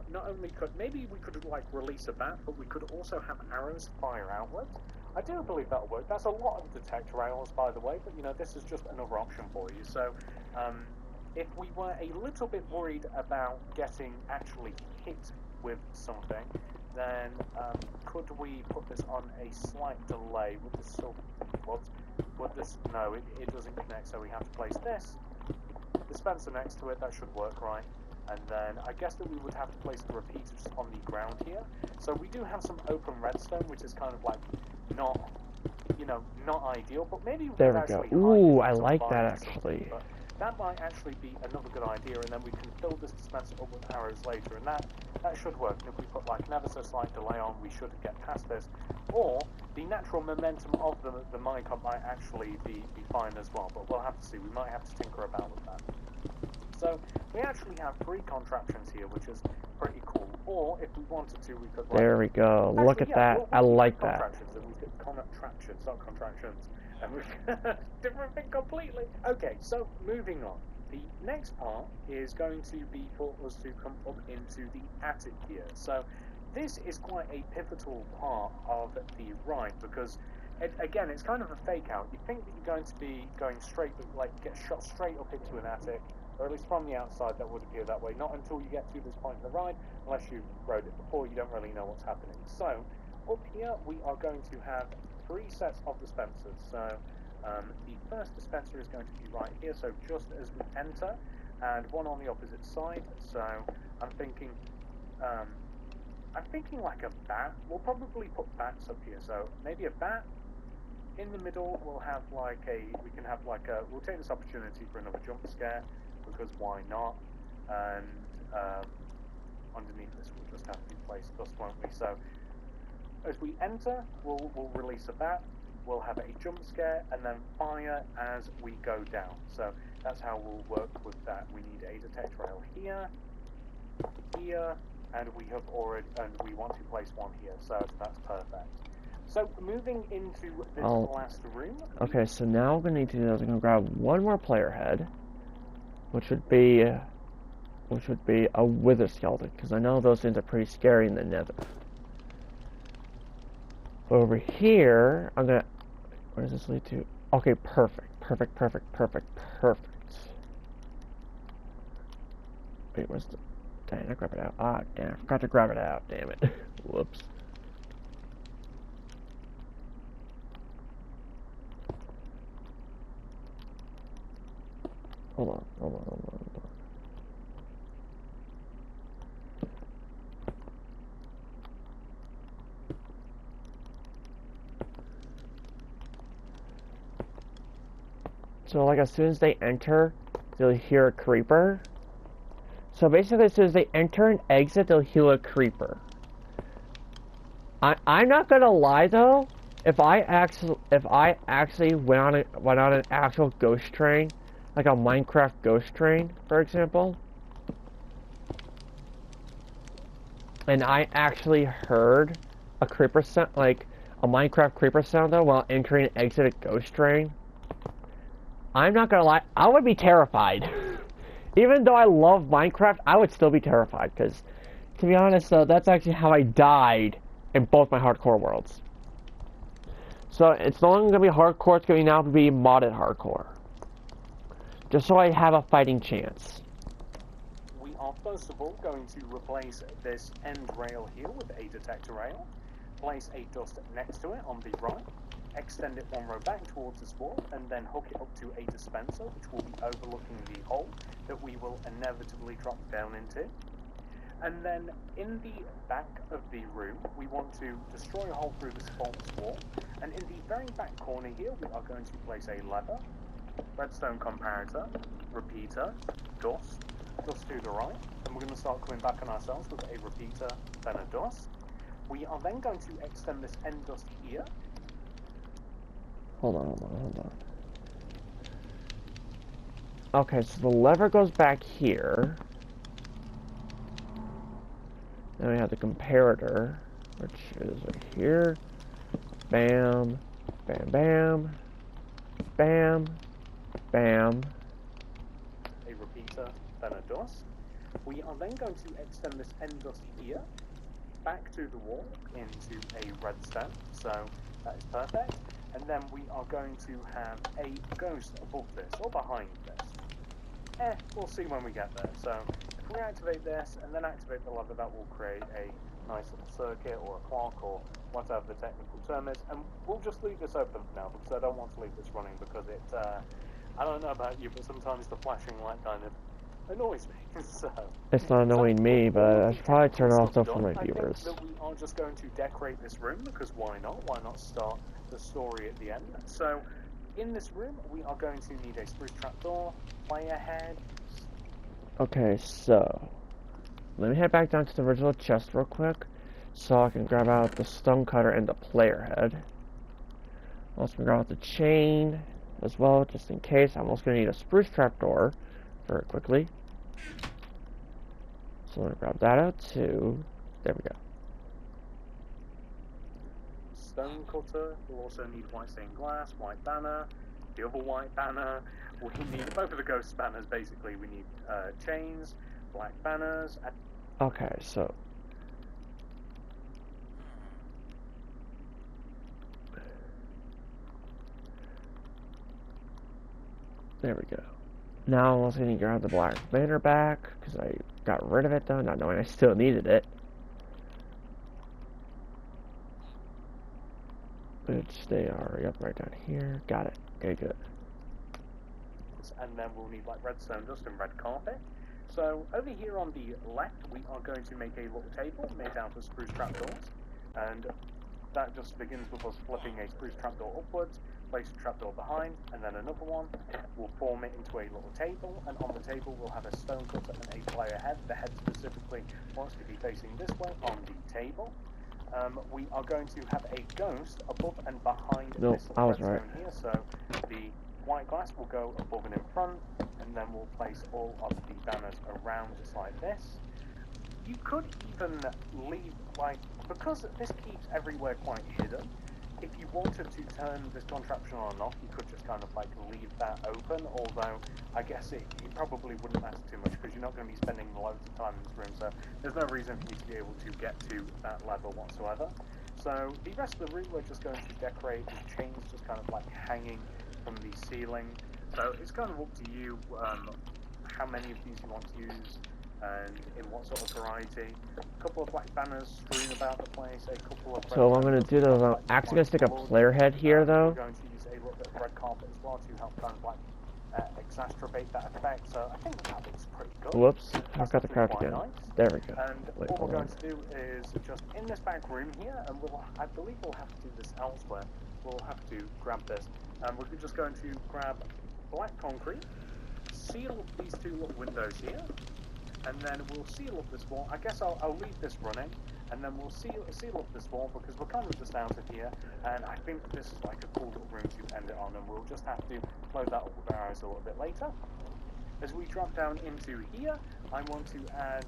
not only could... Maybe we could like release a bat, but we could also have arrows fire outwards. I do believe that'll work. That's a lot of detect rails, by the way, but you know, this is just another option for you. So if we were a little bit worried about getting actually hit with something, then could we put this on a slight delay? Would this still... Would this... No, it doesn't connect, so we have to place this dispenser next to it. That should work right. And then I guess that we would have to place the repeaters on the ground here. So we do have some open redstone, which is kind of like not, you know, not ideal, but maybe we
there
could
we go.
actually
Ooh, I like that actually.
But that might actually be another good idea, and then we can fill this dispenser up with arrows later, and that should work. And if we put like an ever so slight delay on, we should get past this. Or the natural momentum of the minecart might actually be fine as well, but we'll have to see. We might have to tinker about with that. So we actually have 3 contraptions here, which is pretty cool. Or if we wanted to, we could... Like,
there we go.
actually,
look at that. I like that.
Contraptions, not contractions. And different thing completely. Okay, so moving on. The next part is going to be for us to come up into the attic here. So this is quite a pivotal part of the ride because, again, it's kind of a fake out. You think that you're going to be going straight, like get shot straight up into an attic, or at least from the outside that would appear that way. Not until you get to this point in the ride, unless you rode it before, you don't really know what's happening. So up here we are going to have 3 sets of dispensers. So the first dispenser is going to be right here, so just as we enter, and one on the opposite side. So I'm thinking like a bat. We'll probably put bats up here. So maybe a bat. In the middle, we'll have like we'll take this opportunity for another jump scare, because why not? And underneath this will just have to be placed dust, won't we? So as we enter, we'll release a bat, we'll have a jump scare, and then fire as we go down. So that's how we'll work with that. We need a detect rail here, and we want to place one here, so that's perfect. So moving into this last room.
Okay, so now what we need to do is I'm going to grab one more player head, which would be a wither skeleton, because I know those things are pretty scary in the nether. Over here, I'm gonna... Where does this lead to? Okay, perfect. Wait, where's the... Dang, I grabbed it out. Ah, damn, I forgot to grab it out, damn it. Whoops. Hold on, hold on, hold on, hold on. So, like, as soon as they enter, they'll hear a creeper. So basically, as soon as they enter and exit, they'll hear a creeper. I'm not gonna lie though. If I actually went on an actual ghost train, like a Minecraft ghost train, for example, and I actually heard a creeper sound, like a Minecraft creeper sound though, while entering and exiting a ghost train, I'm not gonna lie, I would be terrified. Even though I love Minecraft, I would still be terrified, because, to be honest though, that's actually how I died in both my hardcore worlds. So, it's no longer gonna be hardcore, it's gonna now be modded hardcore. Just so I have a fighting chance.
We are first of all going to replace this end rail here with a detector rail, place a dust next to it on the right, extend it one row back towards this wall, and then hook it up to a dispenser which will be overlooking the hole that we will inevitably drop down into. And then in the back of the room, we want to destroy a hole through this false wall, and in the very back corner here, we are going to place a lever, redstone comparator, repeater, dust to the right, and we're going to start coming back on ourselves with a repeater, then a dust. We are then going to extend this end dust here.
Hold on. Okay, so the lever goes back here. Then we have the comparator, which is right here. Bam, bam, bam, bam, bam.
A repeater, then a dust. We are then going to extend this end dust here, back to the wall into a redstone, so that is perfect. And then we are going to have a ghost above this, or behind this. We'll see when we get there. So, if we activate this, and then activate the lever, that will create a nice little circuit, or a clock, or whatever the technical term is. And we'll just leave this open for now, because I don't want to leave this running, because it, I don't know about you, but sometimes the flashing light kind of annoys me. So,
it's not annoying me, but I should probably turn it off for my viewers.
I think that we are just going to decorate this room, because why not? Why not start the story at the end? So, in this room, we are going to need a spruce trapdoor, player head.
Okay, so let me head back down to the original chest real quick, so I can grab out the stone cutter and the player head. I'm also gonna grab out the chain as well, just in case. I'm also gonna need a spruce trapdoor very quickly. So I'm gonna grab that out too. There we go.
Stone cutter. We'll also need white stained glass, white banner, the other white banner. We need both of the ghost banners. Basically, we need chains, black banners.
Okay, so there we go. Now I'm also gonna grab the black banner back because I got rid of it though, not knowing I still needed it. Which they are up right down here. Got it. Okay, good.
And then we'll need like redstone dust and red carpet. So over here on the left, we are going to make a little table made out of spruce trapdoors, and that just begins with us flipping a spruce trapdoor upwards, place a trapdoor behind, and then another one. We'll form it into a little table, and on the table we'll have a stone cutter and a player head. The head specifically wants to be facing this way on the table. We are going to have a ghost above and behind this redstone here, so the white glass will go above and in front, and then we'll place all of the banners around just like this. You could even leave, like, because this keeps everywhere quite hidden, if you wanted to turn this contraption on and off, you could just kind of like leave that open, although I guess it probably wouldn't matter too much because you're not going to be spending loads of time in this room, so there's no reason for you to be able to get to that level whatsoever. So the rest of the room we're just going to decorate with chains just kind of like hanging from the ceiling. So it's kind of up to you how many of these you want to use and in what sort of variety. A couple of black banners strewn about the place, a couple of...
So what I'm going to do though is I'm actually going to stick a player head here though.
We're going to use a little bit of red carpet as well to help kind of like exacerbate that effect. So I think that looks pretty good.
Whoops, I
That's
got the
actually
crouch
quite
again.
nice.
There we go.
And
Wait,
what
hold
we're
on.
going to do is just in this back room here, and I believe we'll have to do this elsewhere. We'll have to grab this, and we're just going to grab black concrete, seal up these two little windows here, and then we'll seal up this wall. I guess I'll leave this running, and then we'll seal up this wall because we're kind of just out of here, and I think this is like a cool little room to end it on, and we'll just have to load that up with our eyes a little bit later. As we drop down into here, I want to add...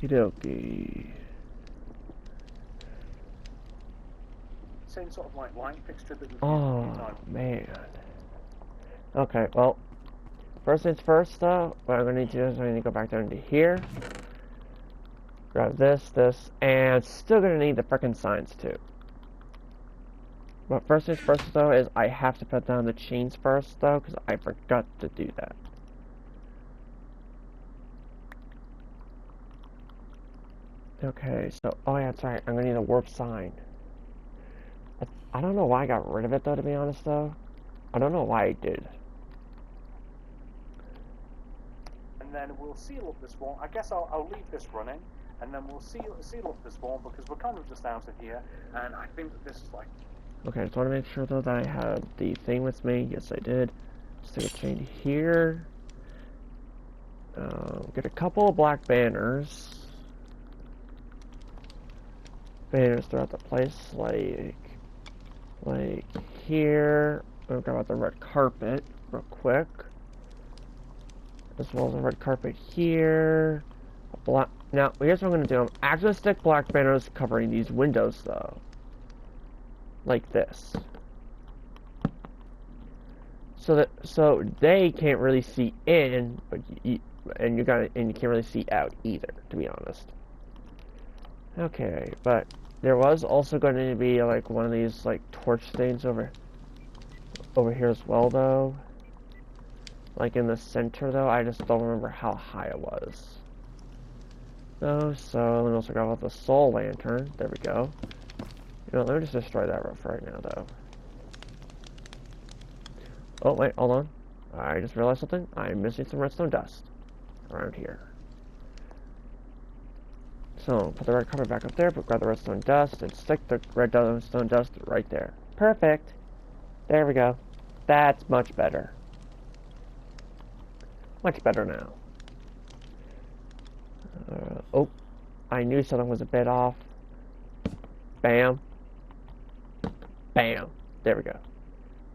Okie dokie.
Same sort of like light fixture that we've used a
Oh,
few times.
man. Okay, well, first things first, though, what I'm going to need to do is I need to go back down to here. Grab this, and still going to need the frickin' signs, too. But first things first, though, is I have to put down the chains first, though, because I forgot to do that. Okay, so, oh yeah, that's right, I'm going to need a warp sign. I don't know why I got rid of it, though, to be honest, though. I don't know why I did.
And then we'll seal up this wall. I guess I'll leave this running, and then we'll seal up this wall because we're kind of just out of here, and I think that this is like...
Okay, I just want to make sure, though, that I have the thing with me. Yes, I did. Stick a chain here. Get a couple of black banners. Banners throughout the place, like here. We'll grab out the red carpet real quick. As well as the red carpet here. Now, here's what I'm going to do. I'm actually going to stick black banners covering these windows, though. Like this. So they can't really see in, but you can't really see out either, to be honest. Okay, but there was also going to be like one of these like torch things over here as well, though. Like in the center, though. I just don't remember how high it was. So let me also grab out the soul lantern. There we go. You know, let me just destroy that roof right now, though. Oh wait, hold on. I just realized something. I'm missing some redstone dust around here. So, put the red carpet back up there, but grab the redstone dust, and stick the redstone dust right there. Perfect! There we go. That's much better. Much better now. Oh, I knew something was a bit off. Bam. Bam. There we go.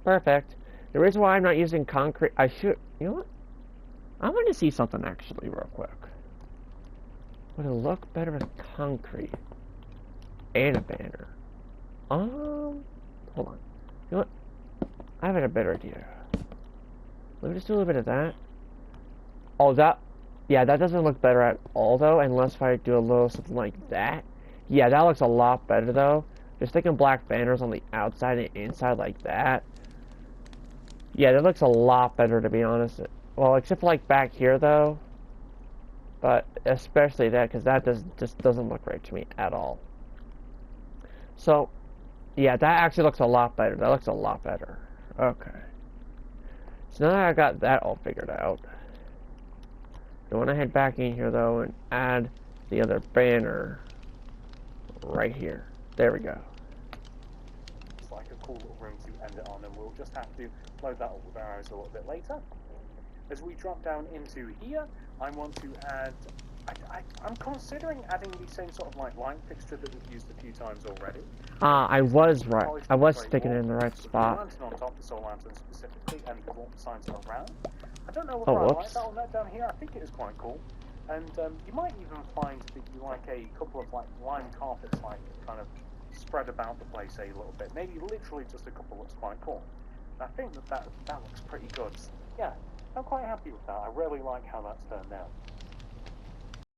Perfect. The reason why I'm not using concrete, you know what? I want to see something actually real quick. Would it look better with concrete and a banner? Hold on. You know what? I have a better idea. Let me just do a little bit of that. Oh, yeah, that doesn't look better at all, though, unless if I do a little something like that. Yeah, that looks a lot better, though. Just sticking black banners on the outside and inside like that. Yeah, that looks a lot better, to be honest. Well, except for, like, back here, though. But especially that, because that just doesn't look right to me at all. So, yeah, that actually looks a lot better. That looks a lot better. Okay. So now that I got that all figured out, I want to head back in here, though, and add the other banner right here. There we go.
It's like a cool little room to end it on, and we'll just have to load that up with our eyes a little bit later. As we drop down into here, I want to add... I'm considering adding the same sort of like light fixture that we've used a few times already.
I was right. I was sticking it in the right spot.
The lantern on top, the soul lantern specifically, and the warp signs around. I don't know whether I like that on that down here. I think it is quite cool. And you might even find that you like a couple of like lime carpets like kind of spread about the place a little bit. Maybe literally just a couple looks quite cool. And I think that looks pretty good. Yeah, I'm quite happy with that. I really like how that's turned out.